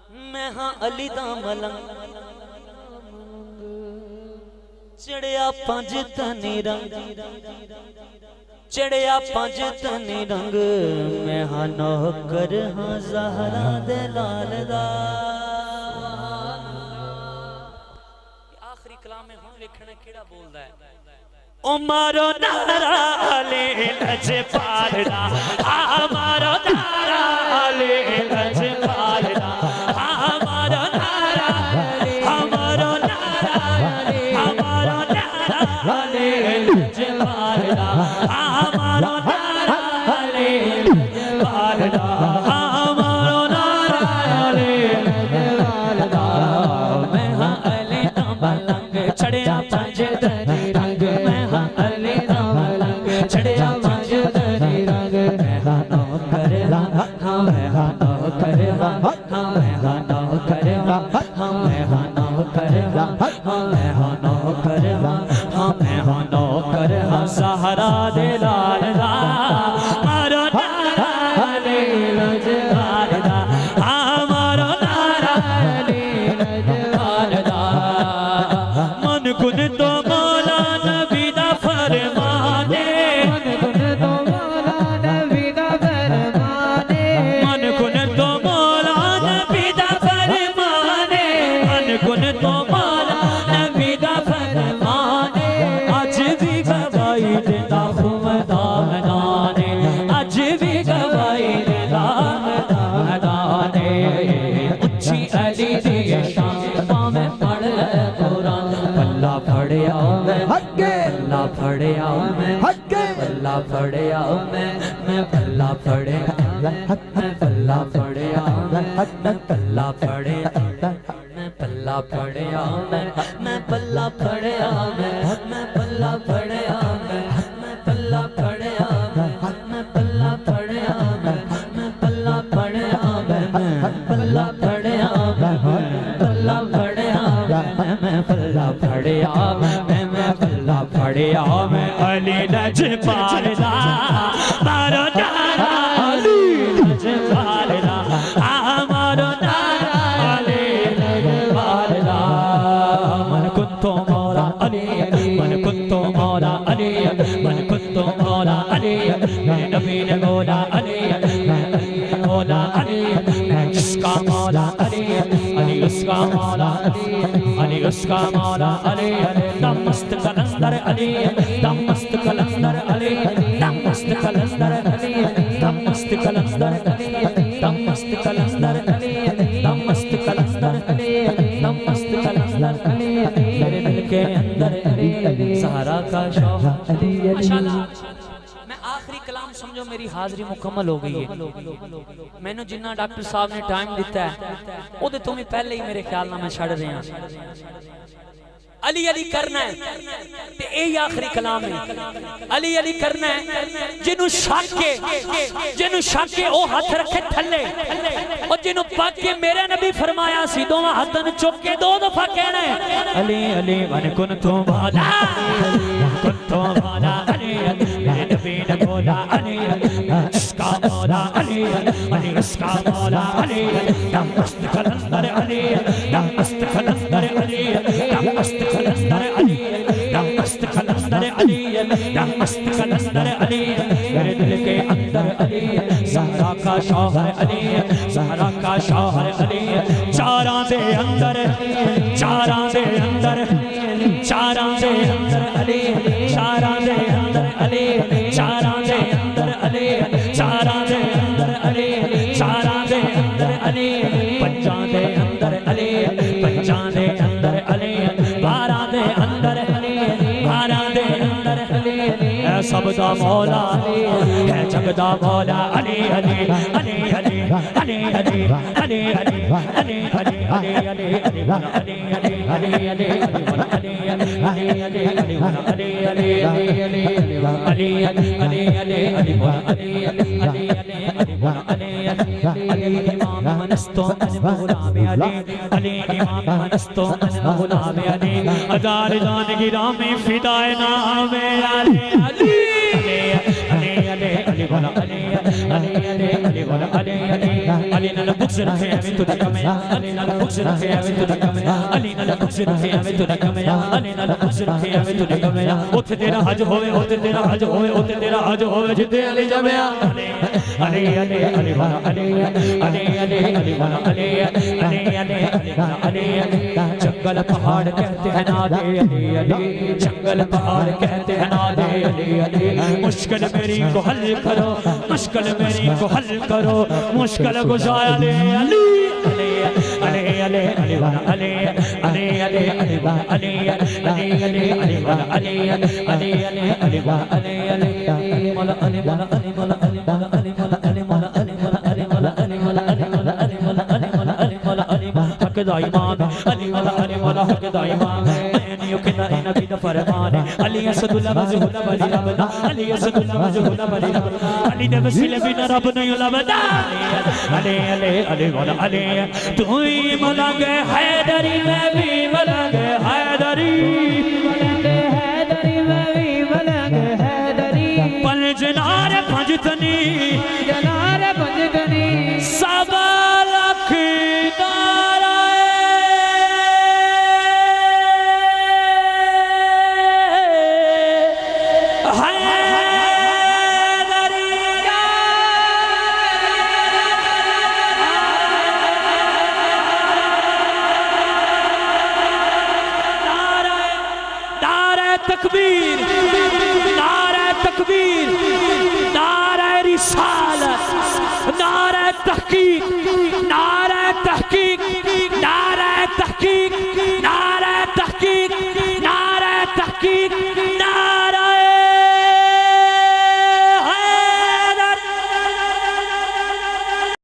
मैं हाँ अली दा मलंग चढ़िया पंज तनी रंग चढ़िया पंज तनी रंग मैं हाँ नौकर हाँ ज़हरा दे लाल दा। आखिरी कलाम में हुण लिखना केड़ा बोलदा है ओ मारो नारा ले लजपाल दा मारो नारा ले लजपाल दा हमारो नारा हमारो नारा हमारो नारा ले लजपाल दा हमारो नारा ले लजपाल दा हमारो नारा ले लजपाल दा। मैं हाँ अली दा मलंग चढ़िया पंज तनी रंग मैं हाँ अली दा मलंग चढ़िया पंज तनी रंग मैं हाँ नौकर हाँ मैं हाँ नौकर हाँ मैं हाँ नौकर हाँ मैं हाँ नौकर हाँ मैं हाँ नौकर हाँ मैं हाँ नौकर हाँ ज़हरा दे लाल दा मारो नारा ले लजपाल दा मारो नारा ले लजपाल दा। मन कुन तो मौला नबी दा फरमाने मन कुन तो मौला नबी दा फरमाने मन कुन तो मौला नबी दा फरमाने मन कुन तो मौला नबी दा फरमाने अज भी गवाई देता खुमदा मैदाने अज भी गवाई देता मैदाने उच्ची अली दी शान में पढ़ कुरान पल्ला फड़िया मैं पल्ला फड़िया मैं पल्ला फड़िया मैं पल्ला फड़िया मैं पल्ला फड़िया मैं पल्ला फड़िया मैं पल्ला फड़िया मैं पल्ला फड़िया मैं पल्ला फड़िया मैं पल्ला फड़िया मैं पल्ला फड़िया मैं पल्ला फड़िया मैं पल्ला फड़िया पल्ला फड़िया मैं पल्ला फड़िया मैं पल्ला फड़िया मैं अली लजपाल दा मारो नारा अली लजपाल दा मारो नारा अली लजपाल दा। मन कुंतो मौला अली मन कुंतो मौला अली मन कुंतो मौला अली नबी ने मौला अली मौला अली जिसका मौला अली अली उसका मौला अली उसका मौला अली दम मस्त कलंदर अली दम मस्त कलंदर अली दम मस्त कलंदर अली दम मस्त कलंदर अली दम मस्त कलंदर अली दम मस्त कलंदर अली दम मस्त कलंदर अली मेरे दिल के अंदर अली सहारा का शौक अली माशाल्लाह। मैं आखिरी कलाम समझो मेरी हाजिरी मुकम्मल हो गई है। मैंने जिन्ना डॉक्टर साहब ने टाइम दिता है ओदे तो भी पहले ही मेरे ख्याल नाल मैं छड़ रहे हैं अली अली करना है ते यही आखिरी कलाम है अली अली करना है जिन्नू शक के ओ हाथ रखे थल्ले और जिन्नू पक के मेरे नबी फरमाया सी दोवां हाथन चुक के दो दफा कहना है अली अली मन कुन तो मौला अली मेरे नबी ने बोला अली इसका मौला अली अली इसका मौला अली दम मस्त कलंदर अली दम मस्त कलंदर अली दम मस्त कलंदर अली दम मस्त कलंदर अली दम मस्त कलंदर अली मेरे दिल के अंदर अली ज़हरा का शौहर अली ज़हरा का शौहर अली चारां दे अंदर चारां दे अंदर चारां दे अंदर अली चारां दे अंदर अली चारां दे अंदर अली चारां दे अंदर अली चारां दे अंदर अली पंजां दे अंदर अली पंजां दे अंदर अली बारां दे अंदर अली बारां दे अंदर अली सब दा मौला है जग दा मौला अली अली अली अली अली अली अली अली अली अली अली अली अली अली अली अली अली अली अली नाल बुक्स रखे हमें तू कमया अली नाल बुक्स रखे हमें तू कमया अली नाल बुक्स रखे हमें तू कमया अली नाल बुक्स रखे हमें तू कमया उथे तेरा हज होवे उथे तेरा हज होवे उथे तेरा हज होवे जिथे अली जमया अली अली अली वाला अली अली अली अली वाला अली अली अली अली अली जंगल पहाड़ कहते हैं ना दे अली अली जंगल पहाड़ कहते हैं ना दे अली अली मुश्किल मेरी को हल करो मुश्किल मेरी को हल करो मुश्किल गुजार अली अली अली अली अली अली वाला अली अली अली अली वाला अली अली अली अली वाला अली अली अली अली वाला अली अली वाला अली वाला अली वाला अली वाला अली वाला अली वाला अली वाला अली वाला अली वाला अली वाला अली वाला अली वाला अली वाला अली वाला हक दा इमाम अली वाला हक दा इमाम मैंने किला नबी दा फरमान अली असदुल्लाह वजहुल्लाह वली रबना अली असदुल्लाह वजहुल्लाह वली रबना अली दे वसीले बिना रब नहीं लबदा अली अली अली वाला अली तू ही मलंग हैदरी में भी मलंग हैदरी पल जनार भजतनी जनार भजतनी सब लख तकबीर नारा तकबीर नारा रिसालत नारा तहकीक